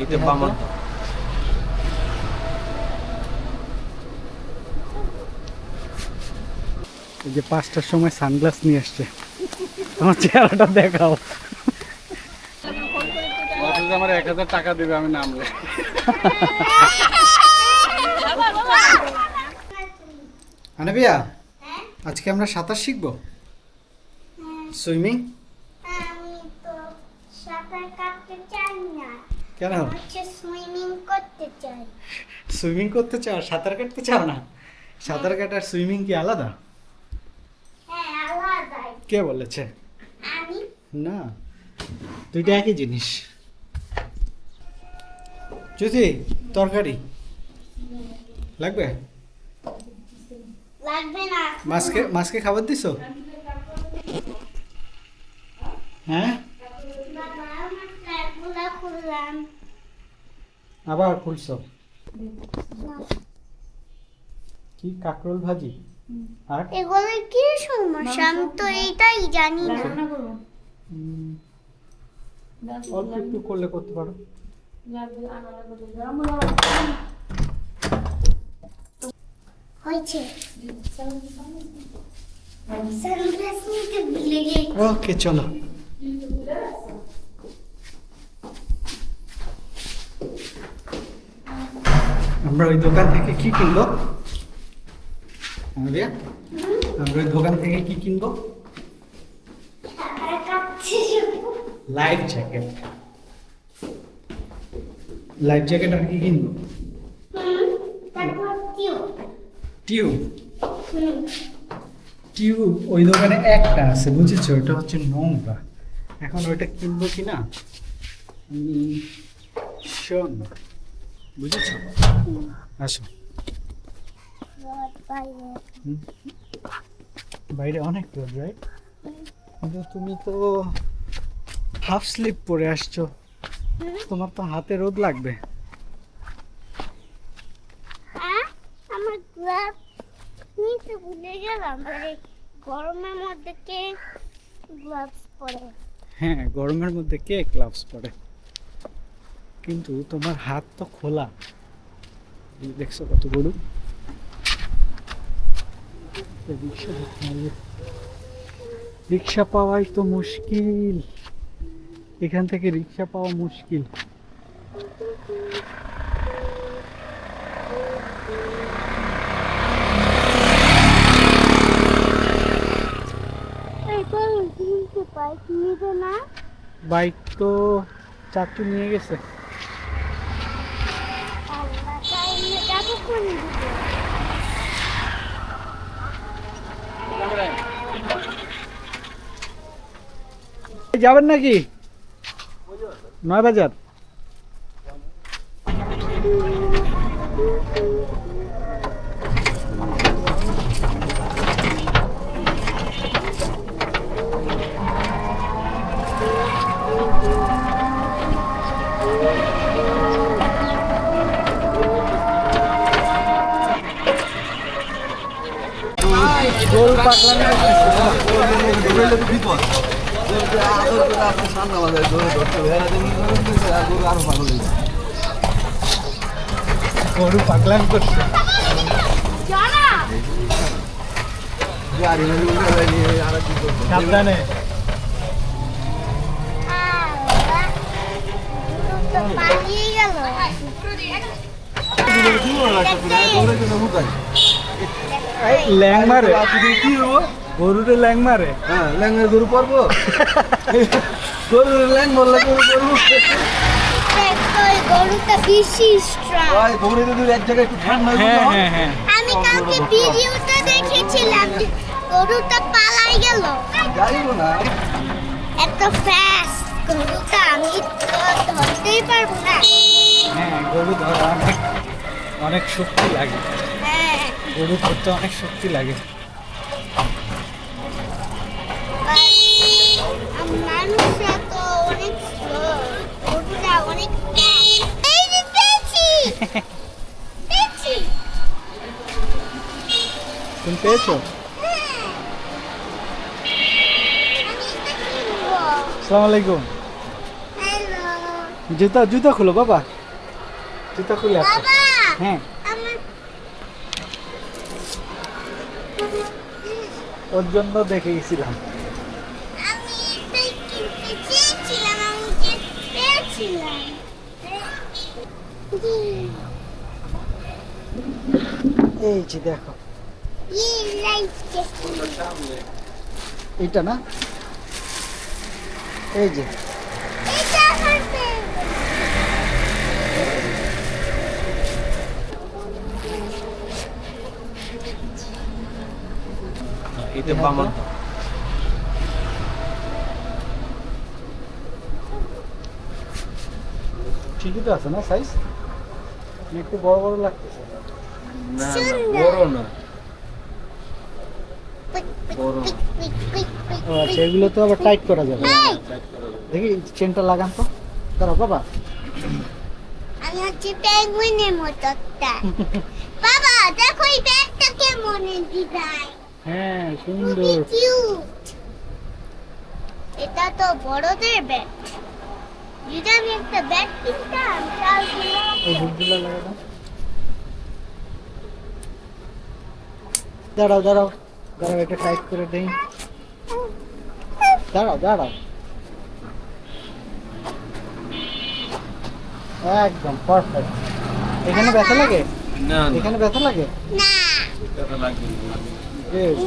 এটা বামা এই যে 5টার সময় সানগ্লাস নিয়ে আসছে, তোমার চেহারাটা দেখাও। আমার 1000 টাকা দেবে আমি নামলে। আনাবিয়া, আজকে আমরা সাঁতার শিখবো, সুইমিং। আমি তো সাঁতার কাটতে চাই না, কেন? হচ্ছে সুইমিং করতে চাই। সুইমিং করতে চাও, সাঁতার কাটতে চাও না? সাঁতার কাটার সুইমিং কি আলাদা? হ্যাঁ, আলাদাই। কে বলেছে? আমি না, দুইটা একই জিনিস। যদি তরকারি লাগবে? লাগবে না। মাছকে খাবার দিছো? হ্যাঁ, বাবা, আমার ট্যাবগুলো খুললাম। আবার খুলছো কি? কাঁকরোল ভাজি আর এগুলো কি সমস্যা? আমি তো এইটাই জানি না। অল্প একটু করলে করতে পারো। হয়েছে। সানগ্লাস নিতে ভুলে গেছি। ওকে, চলো। আমরা ওই দোকান থেকে কি কিনবো? আনাবিয়া, আমরা ওই দোকান থেকে কি কিনবো? সাঁতার কাটতে যাবো। Life jacket. লাইফ জ্যাকেট আর কি কিনবো? তারপর টিউব। টিউব। টিউব ওই দোকানে একটা আছে, বুঝেছো? ওটা হচ্ছে নোংরা। এখন ওইটা কিনবো কি না শোন, বুঝেছো? আসো। হুম। বাইরে অনেক রোদ, রাইট? কিন্তু তুমি তো হাফ স্লিপ পরে আসছো, তোমার তো হাতে রোদ লাগবে। হ্যাঁ, আমার গ্লাভস নিতে ভুলে গেলাম। আরে গরমের মধ্যে কে গ্লাভস পরে? হ্যাঁ, গরমের মধ্যে কে গ্লাভস পরে? কিন্তু তোমার হাত তো খোলা। এই দেখছো কত গরু। রিক্সা ধরতে হবে। রিক্সা পাওয়াই তো মুশকিল, এখান থেকে রিক্সা পাওয়া মুশকিল। বাইক নিবে না? বাইক তো চাচু নিয়ে গেছে। আল্লাহ, তাহলে যাবো কোন দিকে? যাবেন নাকি 9 বাজার? গোল পাকলাম বিপদ সামনে আমাদের আরো ভালো গরু পাগলাম করছে। সাবধানে। তো পালিয়ে গেল। ল্যাং মারে, কি হবো? গরুরে ল্যাং মারে। হ্যাঁ, ল্যাংয়ের গরু পরবো। গরুর ল্যাং বললে গরু পরবো। গরুটা বেশি স্ট্রং। দৌড়ে দৌড়ে এক জায়গায় একটু ঠান্ডা হ্যাঁ হ্যাঁ হ্যাঁ, আমি কালকে ভিডিওতে দেখেছিলাম যে গরুটা পালাই গেল। যাইবো না। এত ফাস্ট গরুটা আমি তো ধরতেই পারবো না। হ্যাঁ গরু ধরা অনেক অনেক শক্তি লাগে, হ্যাঁ, গরু ধরতে অনেক শক্তি লাগে। মানুষরা তো অনেক স্লো, গরুটা অনেক fast। এই যে পেয়েছি, পেয়েছি। তুমি পেয়েছো? হ্যাঁ। আমি এটা কিনবো। আসসালামু আলাইকুম। হ্যালো। জুতা জুতা খুলো বাবা, জুতা খুলে আসো। বাবা হ্যাঁ, আমার ওর জন্য দেখে গেছিলাম। আমি এটাই কিনতে চেয়েছিলাম, আমি যে পেয়েছিলাম। এই যে দেখো, এই লাইটটা এইটা না, এই যে এটা আমার favorite। এটা বামান ঠিকই তো আছে না সাইজ? একটু বড় বড় লাগতেছে। না সুন্দর। বড় না পিক, পিক, বড়। পিক, পিক, পিক, পিক, ও আচ্ছা, পিক। এগুলো তো আবার টাইট করা যাবে। এই, দেখি চেনটা লাগান তো, দাঁড়াও বাবা। আমি হচ্ছে পেঙ্গুইনের মতো একটা। বাবা দেখো এই ব্যাগটা কেমন ডিজাইন, হ্যাঁ খুবই সুন্দর। কিউট। এটা তো বড়দের ব্যাগ। যদি আমি একটা ব্যাগ কিনতাম তাহলে এই হুকগুলো লাগানো। দাঁড়াও দাঁড়াও দাঁড়াও, এটা টাইট করে দেই। দাঁড়াও দাঁড়াও, একদম পারফেক্ট। এখানে ব্যথা লাগে? না না এখানে ব্যথা লাগে? না। এটা লাগবে না। বেশ।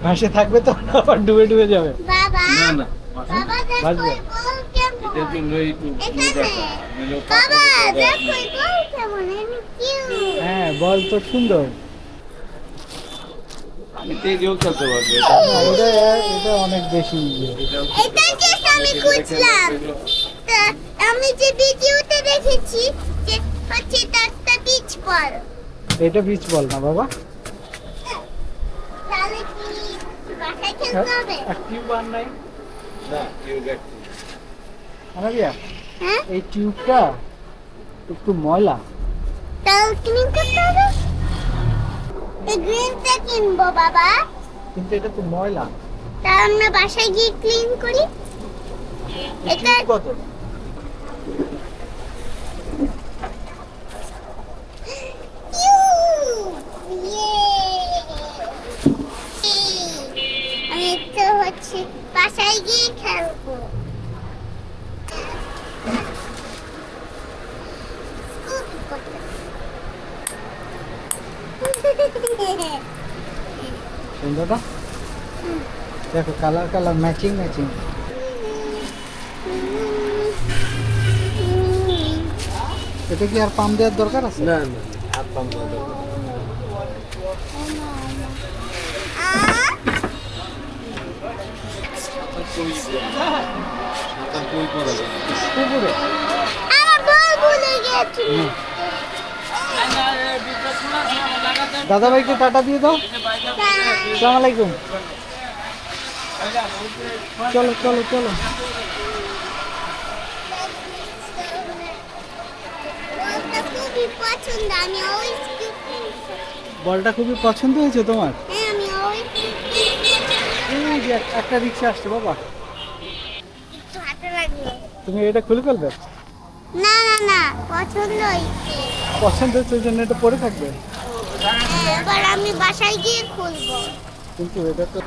ভাসে থাকবে তো, আবার ডুবে ডুবে যাবে। বাবা না না বাবা দেখো বাজবে। এই বল কেমন। এটার জন্য একটু এখানে। বাবা দেখো এই বল কেমন, এমনি কিউট। হ্যাঁ, বল তো সুন্দর। আমি তেজেও খেলতে পারবো না, এটা এটা অনেক বেশি ইয়ে। এটা just আমি খুঁজলাম। তা আমি যে ভিডিওতে দেখেছি যে হচ্ছে এটা একটা বিচ বল। এটা বিচ বল না বাবা, তাহলে কি বাসায় খেলতে হবে? আর টিউব আর নাই। না কেউ দেখ আনাবিয়া, হ্যাঁ, এই টিউবটা একটু ময়লা। তাহলে ক্লিন করতে হবে। এই গ্রিনটা কিনবো বাবা, কিন্তু এটা তো ময়লা। তা আমরা বাসায় গিয়ে ক্লিন করি। এই এটা টিউব কত? আমি তো হচ্ছে বাসায় গিয়ে খেলবো। সুন্দর না? দেখো কালার কালার ম্যাচিং ম্যাচিং। এটা কি আর পাম দেওয়ার দরকার আছে? না না হাত পাম্প করতে সাঁতার কই করা যায় পুকুরে। আমার বল ভুলে গেছি। দাদা ভাইকে টাটা দিয়ে দাও। আসসালামু আলাইকুম। চলো চলো চলো। বলটা খুবই পছন্দ, আমি always বলটা খুবই পছন্দ হয়েছে তোমার? হ্যাঁ আমি always এই যে একটা রিক্সা আসছে বাবা, একটু হাতে লাগলো। তুমি এটা খুলে ফেলবে? না না না, পছন্দ হয়েছে। পছন্দ হচ্ছে ওই জন্য এটা পরে থাকবে। হ্যাঁ, এবার আমি বাসায় গিয়ে খুলবো। কিন্তু এটা তো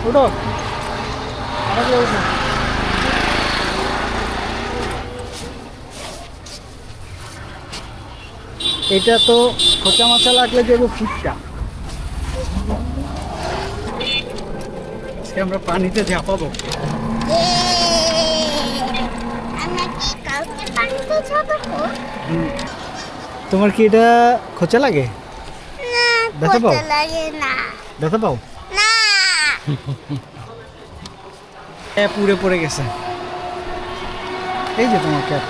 উঠো, আমাকে উঠো। এটা তো খোঁচা মাচা লাগলে যাবো ফিটটা। আজকে আমরা পানিতে ঝাঁপাবো। আমরা কি কালকে পানিতে যাবো? তোমার কি এটা খোঁচা লাগে? না, ব্যথা পাও? খোঁচা লাগে না। ব্যথা পাও? না। পুড়ে পড়ে গেছে। এই যে তোমার ক্যাপ,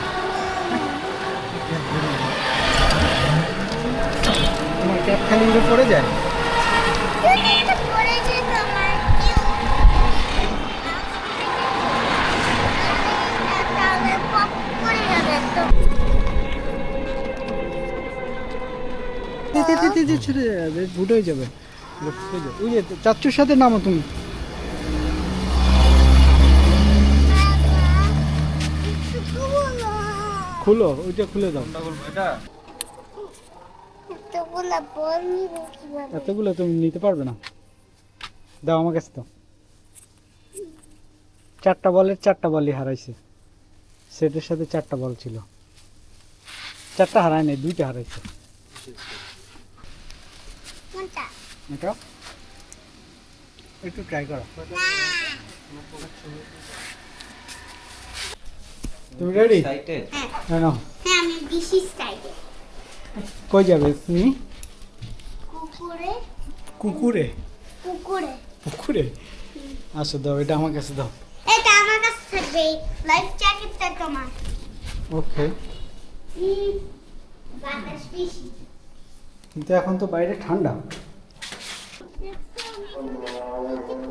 তোমার ক্যাপ খালি উড়ে পড়ে যায়। যদি এটা পড়ে যেত আমার তাহলে পপ করে যাবে তো। ছেড়ে যাবে, ভুট হয়ে যাবে। ওই যে চাচ্চুর সাথে নামো তুমি। খুলো, ওইটা খুলে দাও। এটা এতগুলা বল নিবো কিভাবে? এতগুলো তুমি নিতে পারবে না। দাও আমার কাছে দাও। 4টা বলের 4টা বলই হারাইছে। সেটের সাথে 4টা বল ছিল। 4টা হারায় নাই, 2টা হারাইছে। কোনটা? এটা একটু ট্রাই করো। তুমি রেডি? সাইটে হ্যাঁ নাও। হ্যাঁ আমি দিশি স্টাইলে। কই যাবে তুমি? কুকুরে কুকুরে? কুকুরে। পুকুরে? আচ্ছা দাও, এটা আমার কাছে দাও। এটা আমার কাছে থাকবে। লাইফ জ্যাকেটটা তোমার। ওকে। বাতাস বেশি। কিন্তু এখন তো বাইরে ঠান্ডা।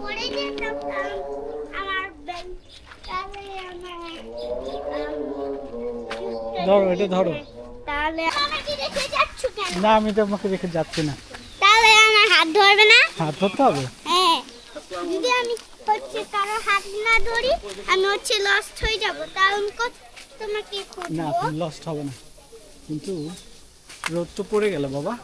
পরে যেতাম আমার ব্যাগ তাহলে আমার ধরো, এটা ধরো। তাহলে আমাকে রেখে যাচ্ছ কেন? না, আমি তো আমাকে রেখে যাচ্ছি না। তাহলে আমার হাত ধরবে না? হাত ধরতে হবে? হ্যাঁ, যদি আমি হচ্ছে কারো হাত না ধরি আমি হচ্ছে লস্ট হয়ে যাব। তাহলে তোমাকে না, খুঁজবো। তুমি লস্ট হবে না। কিন্তু রোদ তো পড়ে গেল বাবা।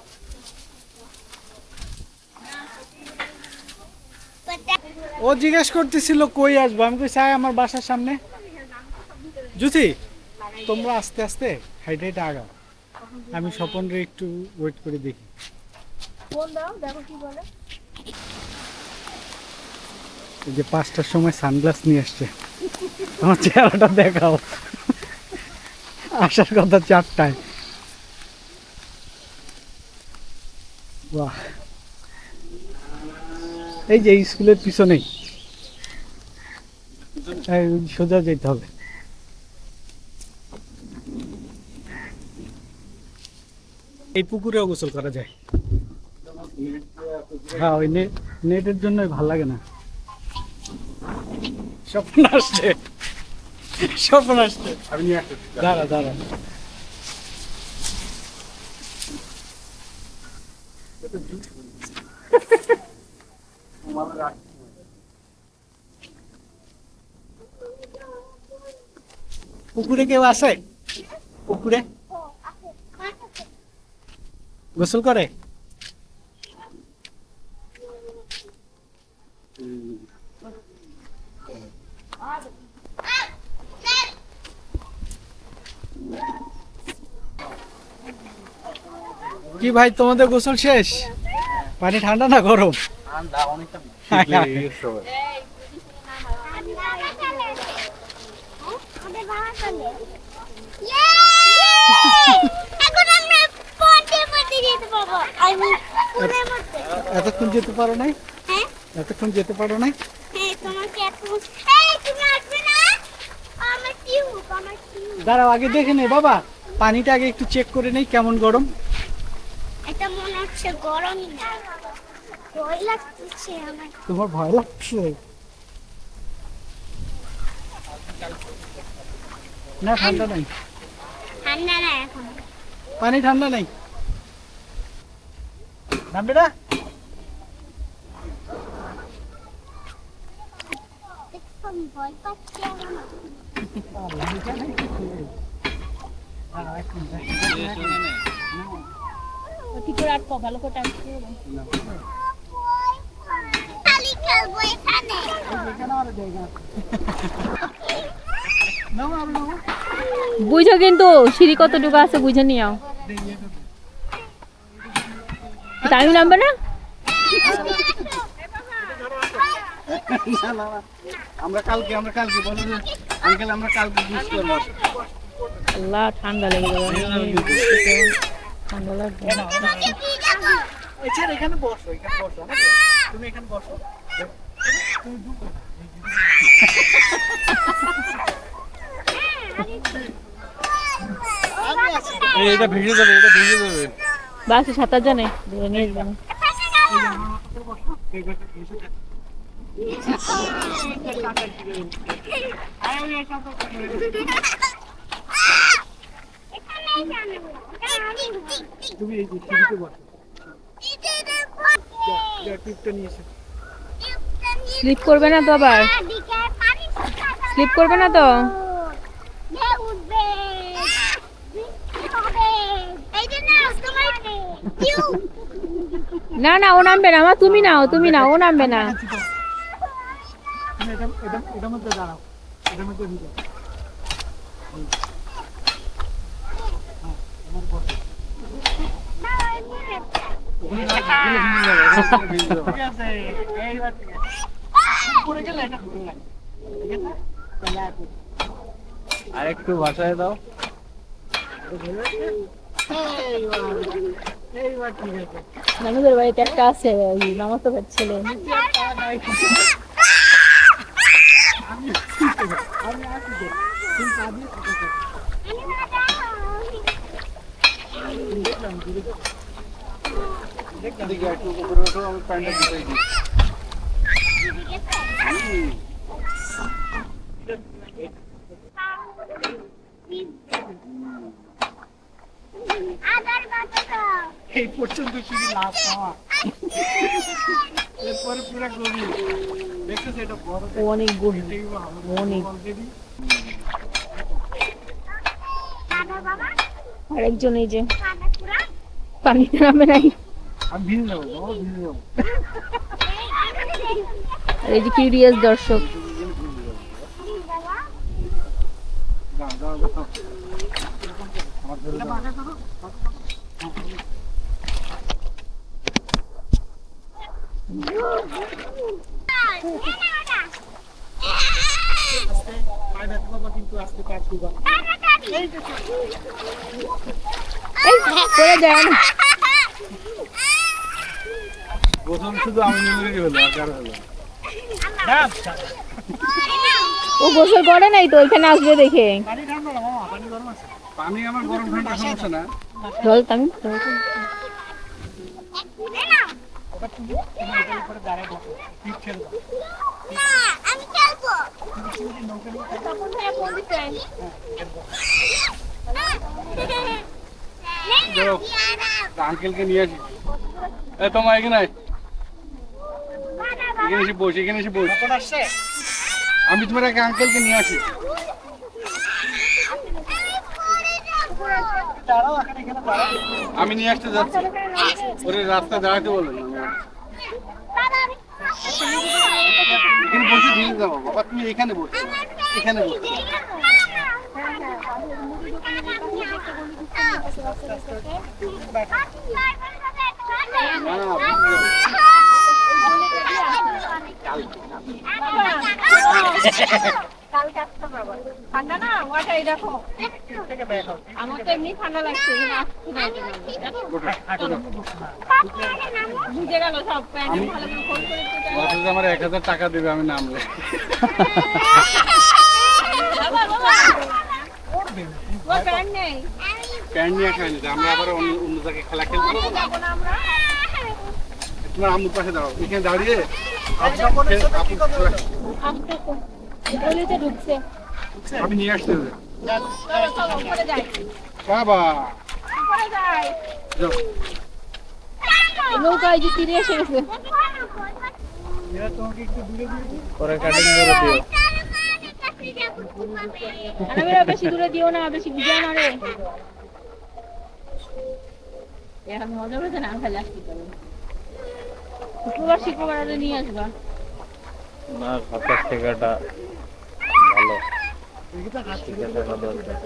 ও জিজ্ঞেস করতেছিল কই আসবো, আমি কই চাই আমার বাসার সামনে। জুথি, তোমরা আস্তে আস্তে হাইটে হাইটে আগাও, আমি স্বপনরে একটু ওয়েট করে দেখি। এই যে 5টার সময় সানগ্লাস নিয়ে আসছে, আমার চেহারাটা দেখাও। আসার কথা 4টায়। বাহ, এই যে স্কুলের পিছনেই, এই সোজা যেতে হবে। এই পুকুরেও গোসল করা যায়। হ্যাঁ, ওই নেটের জন্যই ভাল লাগে না। স্বপ্ন আসছে, স্বপ্ন আসছে। আমি নিয়ে আসছি। দাঁড়া দাঁড়া। পুকুরে কেউ আছে? পুকুরে গোসল করে? কি ভাই, তোমাদের গোসল শেষ? পানি ঠান্ডা না গরম? ঠান্ডা অনেকটা। এতক্ষণ যেতে পারো নাই? হ্যাঁ এতক্ষণ যেতে পারো নাই? হ্যাঁ তোমাকে এখন তুমি আসবে না? আমার টিউব। দাঁড়াও, আগে দেখে নেই বাবা, পানিটা আগে একটু চেক করে নেই কেমন গরম। এটা মনে হচ্ছে গরমই না, ভয় লাগছে আমার। তোমার ভয় লাগছে? না, ঠান্ডা নাই, ঠান্ডা না এখন। পানি ঠান্ডা নাই। নামবে না? এখন ভয় পাচ্ছি এখন। ঠিক করে আটকো, ভালো করে আটকো। খালি খেলবো এখানে। বুঝো কিন্তু সিঁড়ি কতটুকু আছে বুঝে নিও। টাইম নামবে না? আমরা কালকে বলো যে আঙ্কেল আমরা কালকে জুস করবো। আল্লাহ, ঠান্ডা লেগে যাবে। ঠান্ডা লাগবে। এছাড়া এখানে বসো, এখানে বসো, তুমি এখানে বসো। এটা ভিজে যাবে, এটা ভিজে যাবে। বাসে 7 জনে নিয়ে যাবেন। তুমি এই যে টিভিতে বসো। টিপটা নিয়ে এসে স্লিপ করবে না তো আবার? স্লিপ করবে না তো? না না, ও নামবে না, আমার তুমি নাও, তুমি নাও, ও নামবে না। এটার মধ্যে দাঁড়াও, এটার মধ্যে ঢুকে ঠিক আছে, এইবার ঠিক আছে। পড়ে গেলে এটা ঘুরে লাগে, ঠিক আছে? তাহলে আর আর একটু ভাষায় দাও। এইবার ঠিক আছে। নানুদের বাড়িতে একটা আছে ওই মামাতো ছেলে। আমি আসি তো, কিন্তু আমি দেখি একটু উপরে ওঠো, আমি প্যান্টটা ধুয়ে দিই। এই পর্যন্ত শুধু লাভ পাওয়া, এরপরে পুরো গভীর দেখছো সেটা বড় অনেক গভীর, অনেক। আরেকজন এই যে পানিতে নামে নাই। আমি ভিজে যাবো, বাবা ভিজে যাবো। আর এই যে কিউরিয়াস দর্শক। যাও যাও যাও। আমার ধরে এটা দাও। বাঁকা করো। পায়ে ব্যথা পাবা কিন্তু আজকে কাজ দিবা। এই পড়ে যায় না। প্রথম শুধু আমি নিয়ে হলো, আর কারো হলো না। ও গোসল করে নাই তো, ওইখানে আসবে দেখে। পানি ঠান্ডা না মামা, পানি গরম আছে। পানি আমার গরম ঠান্ডা সমস্যা না। জল আমি ওটা তুমি এটার উপরে দাঁড়ায় বসো, পিঠ ছেড়ে দাও। আমি খেলবো। যাও, আঙ্কেলকে নিয়ে আসি। এ তোমার এখানে আয়। এখানে এসে বস, এখানে এসে বস। কখন আসছে? আমি তোমার এক আঙ্কেলকে নিয়ে আসি। দাঁড়াও, এখানে দাঁড়াও। আমি নিয়ে আসতে যাচ্ছি। ওরে রাস্তায় দাঁড়াতে বলেন। এখানে বসে দিয়ে যাবো বাবা, তুমি এখানে বসো, এখানে বসো। না, না, বুঝতে ঠান্ডা না, ওয়াটাই দেখো। আমার তো এমনি ঠান্ডা লাগছে, বুঝে গেল সব। প্যান্ট ভালো করে ফোন করে অথচ আমার 1000 টাকা দেবে আমি নামলে। বাবা বাবা ও প্যান্ট নেই, প্যান্ট নিয়ে খাইনি, আমরা আবার অন্য অন্য জায়গায় খেলা খেলতে পারবো না। যাবো না আমরা। তোমার আম্মুর পাশে দাঁড়াও, এখানে দাঁড়িয়ে আসতে তো গলিতে ঢুকছে। আমি নিয়ে আসতে হবে। চলো চলো উপরে যাই, বাবা উপরে যাই। যাও। নৌকা এই যে তীরে এসে গেছে। এরা তোমাকে একটু দূরে দিয়ে দিই। পরে কাটিং করে দিও। আরে বেশি দূরে দিও না, বেশি বুঝাও না রে। এখন মজা করতে না খালি আসতে পারো। শুক্রবার নিয়ে আসবা। না, হাতের ঠেকাটা ভালো। ঠেকাটা দরকার।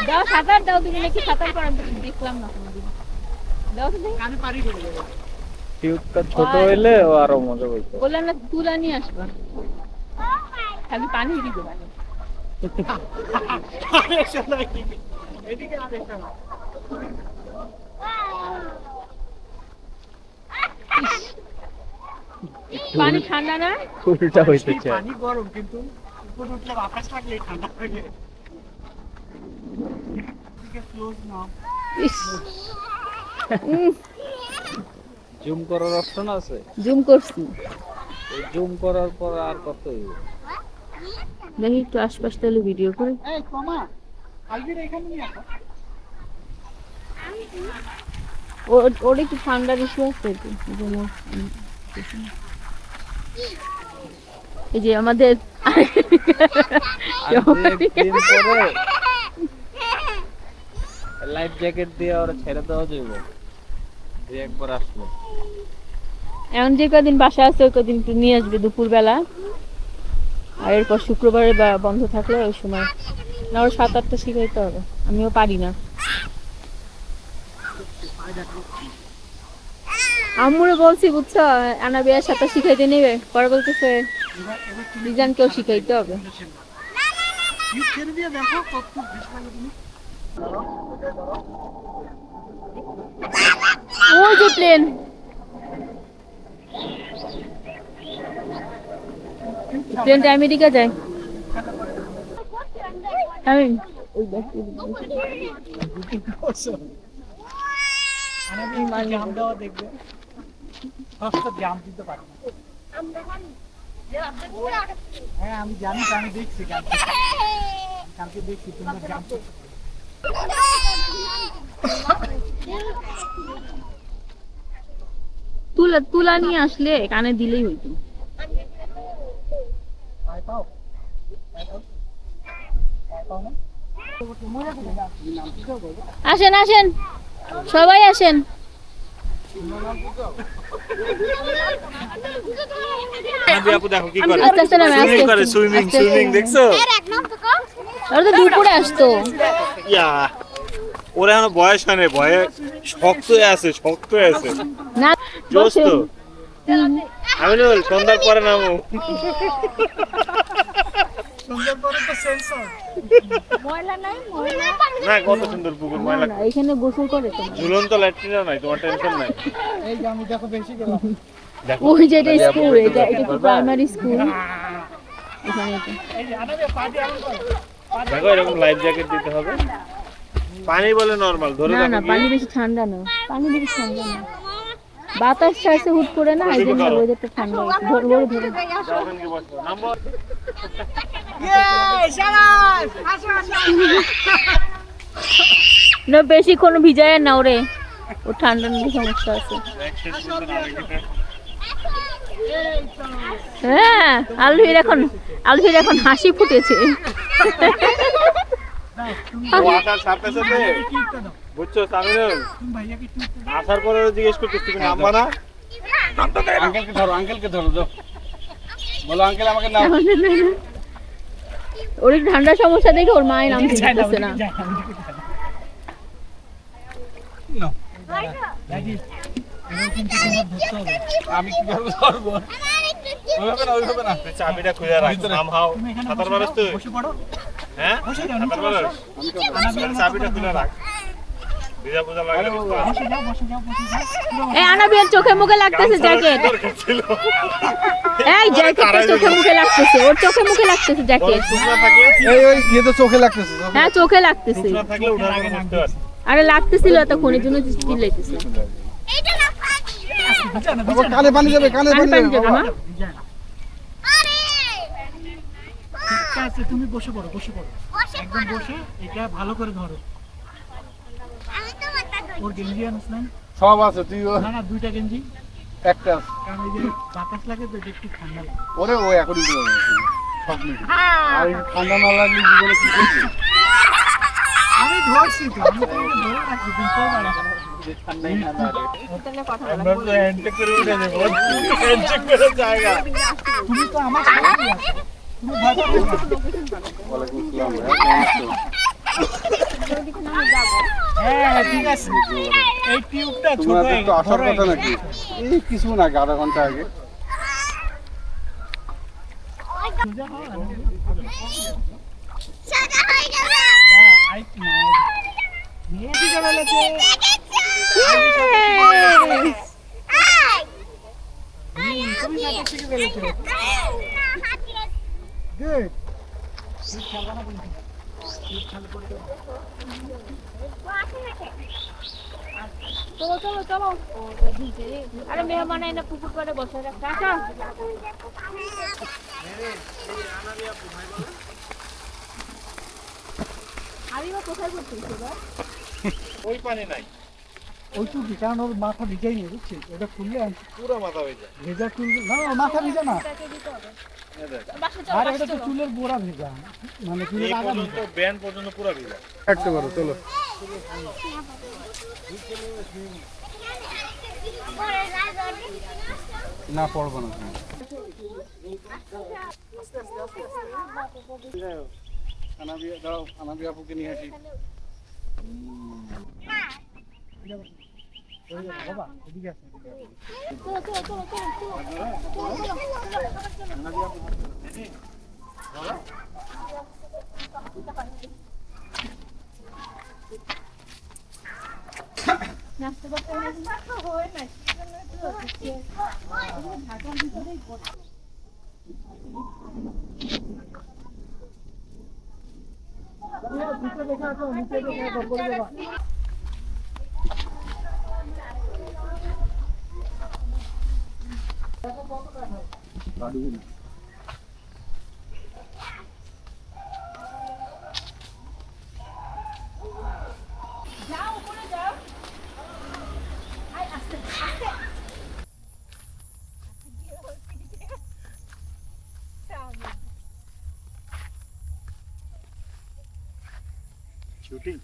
দাও সাঁতার দাও, তুমি নাকি সাঁতার পারো, দেখলাম না কোনোদিন। দাও তো দেখি। কানে পারি করে দেবো। টিউবটা ছোট হইলে ও আরো মজা হইতো। বললাম না তুলা নিয়ে আসবা, খালি পানি দিয়ে দেবা। এদিকে আর একটা না। পানি ঠান্ডা না? উল্টা হইতে চায়। পানি গরম, কিন্তু উপরে উঠলে বাতাস লাগলে ঠান্ডা লাগে। এদিকে ক্লোজ নাও। ইস, জুম করার অপশন আছে? জুম করছি। জুম করার পর আর কত হইবে? দেখি একটু আশপাশ তাহলে ভিডিও করে। এই কমা আলবির এখানে নিয়ে আসো। ওর একটু ঠান্ডার ইস্যু আছে তো, এই জন্য এই যে আমাদের লাইফ জ্যাকেট দিয়ে ওরা ছেড়ে দেওয়া যাবে যে একবার আসলো। এখন যে কদিন বাসা আছে ওই কদিন একটু নিয়ে আসবে দুপুরবেলা, আর এরপর শুক্রবারে বা বন্ধ থাকলে ওই সময় না ওর 7-8টা শিখাইতে হবে, আমিও পারি না। আম্মুরে বলছি বুঝছো, আনাবিয়া সাঁতার শিখাইতে নেবে, পরে বলতেছে রিজানকেও শিখাইতে হবে। ছেড়ে দিয়ে দেখো কত বেশ লাগে তুমি। ওই যে প্লেন, প্লেনটা আমেরিকা যায়। আমি ওই দেখতে জাম দেওয়া দেখবে, সস্তা জাম দিতে পারে না। হ্যাঁ আমি জানি তো, আমি দেখছি কালকে দেখছি তোমরা জাম। তুলা নিয়ে আসলে কানে দিলেই হইতো। আসেন আসেন সবাই আসেন। আপু দেখো কি করে, আস্তে আস্তে নামে, আস্তে সুইমিং করে, আস্তে। সুইমিং আস্তে আস্তে সুইমিং নামে। দেখছো? ওরা তো দুপুরে আসতো। ইয়া ওরা এখনো বয়স হয় নাই, ভয়ে শক্ত হয়ে আছে, শক্ত হয়ে আছে। না জোস তো। আমি বল সন্ধ্যার পরে নামো। সুন্দর করে তো সেন্সর। না কত সুন্দর পুকুর, ময়লা না, এখানে গোসল করে তো। ঝুলন্ত ল্যাট্রিন নাই, তোমার টেনশন নাই। এই যে আমি দেখো বেশি গেলাম। দেখো ওই যে এটা স্কুল, এটা একটু প্রাইমারি স্কুল এখানে এটা। এই যে আনাবে পাটি আনন্দ করো। দেখো এরকম লাইফ জ্যাকেট দিতে হবে। পানি বলে নরমাল ধরে না রাখো না, কি? পানি বেশি ঠান্ডা না, পানি বেশি ঠান্ডা না, বাতাস ছাড়ছে হুট করে না, এই জন্য ওয়েদারটা ঠান্ডা। ধরে ধরে ধরে যাও ওখানে গিয়ে বসো। নাম্বার না, বেশি কোনো ভিজায় না ওরে, ও ঠান্ডা নিয়ে সমস্যা আছে। হ্যাঁ আলভির এখন হাসি ফুটেছে। ওয়াটার সাথে সাথে টিপটা দাও। বুঝছো সামিনুল, তুমি ভাইয়াকে টিপটা দাও। আসার পরে জিজ্ঞেস করতেছি তুমি নামবা না? আঙ্কেলকে ধরো, আঙ্কেলকে ধরো, যাও বলো আঙ্কেল আমাকে নাও। ওর একটু ঠান্ডার সমস্যা দেখে ওর মায়ের নাম যায় না, দিতেছে না। ওদিকে যায় না, ওদিকে যায় না। নাও। দাদি, এবার কিন্তু তোমার ধরতে হবে। আমি কি করবো ধরবো? ওইভাবে না, ওইভাবে না। চাবিটা খুলে রাখ, নামহাও। তুমি এখানে সাঁতার বসে পারস যাও, তুই? বসে পড়ো। হ্যাঁ বসে যাও, সাঁতার নিচে বসো। পারস? আনাবিয়ার মতো চাবিটা করে খুলে ধরো। রাখ, ভিজা পুজা লাগলে বুঝতে পারবি। বসে যাও, বসে যাও, বসে যাও। এই আনাবিয়ার চোখে মুখে লাগতেছে জ্যাকেট, দরকার ছিল। এই জ্যাকেটটা চোখে মুখে লাগতেছে, ওর চোখে মুখে লাগতেছে জ্যাকেট। শুকনা থাকলে ওই ইয়ে তো চোখে লাগতেছে। হ্যাঁ চোখে লাগতেছে, শুকনা থাকলে উঠার পরে বুঝতে পারছি। আরে লাগতেছিল এতক্ষণ, এই জন্য চিল্লাইতেছে। এইটা না পানি। ভিজা না, বাবা কানে পানি যাবে, কানে পানি পানি পানি যাবে যাবে বাবা। না। ভিজা না। আরে ঠিক আছে, তুমি বসে পড়ো, বসে পড়ো। বসে একদম বসে এটা ভালো করে ধরো। আমি তো মাথা ধরি। ওর গেঞ্জি আনিস নাই? সব আছে, তুই না না, দুইটা গেঞ্জি, একটা আছে। কারণ এই যে বাতাস লাগে তো, এটা একটু ঠান্ডা লাগে। ওরে ও এখনই দিতে হবে সব মিলে। আর এই ঠান্ডা না লাগলে জীবনে কি করবি? আমি ধরছি তো, আমি তো এটা ধরে রাখছি, তুমি করবা না। আমরা তো হ্যান্ডটেক করে উঠে যাবো, হ্যান্ডটেক করে জায়গা। তুমি তো আমার সাথেই আছো, তুমি ভয় পাবে না। ওয়ালাইকুম আসসালাম ভাইয়া, কেমন আছো? হ্যাঁ হ্যাঁ, ঠিক আছে। এই টিউবটা ছোট তোমার হয়ে তো আসার বড় হয়ে কথা গেছে। নাকি? এই কিছুক্ষণ আগে, আধা ঘন্টা আগে। সাদা হয়ে গেল। হ্যাঁ, আরেকটু না, নিয়ে দিকে বলেছে। তুমি সাথে শিখে ফেলেছো। Good. চলো চলো চলো, আরে মেহমান এনে পুকুর পাড়ে বসে রাখছে। আসো। ওই পানি নাই, ওইটুকু, কারণ ওর মাথা ভিজাই নেই, বুঝছিস? ওটা খুললে পুরো মাথা ভেজা। ভেজা চুল, না না, মাথা ভিজা না, এই দেখ, আর এটা তো চুলের গোড়া ভেজা, মানে চুলের এই আগা পর্যন্ত ভেজা। ব্যান্ড পর্যন্ত পুরো ভেজা। একটা করো চলো। না পড়বো না। আনাবিয়া দাও, আনাবিয়া আপুকে নিয়ে আসি। বাবা, এদিকে আসো, এদিকে আসো। নিচে দেখে আসো, নিচে দেখে আসো, পড়ে যাবা। শুটিং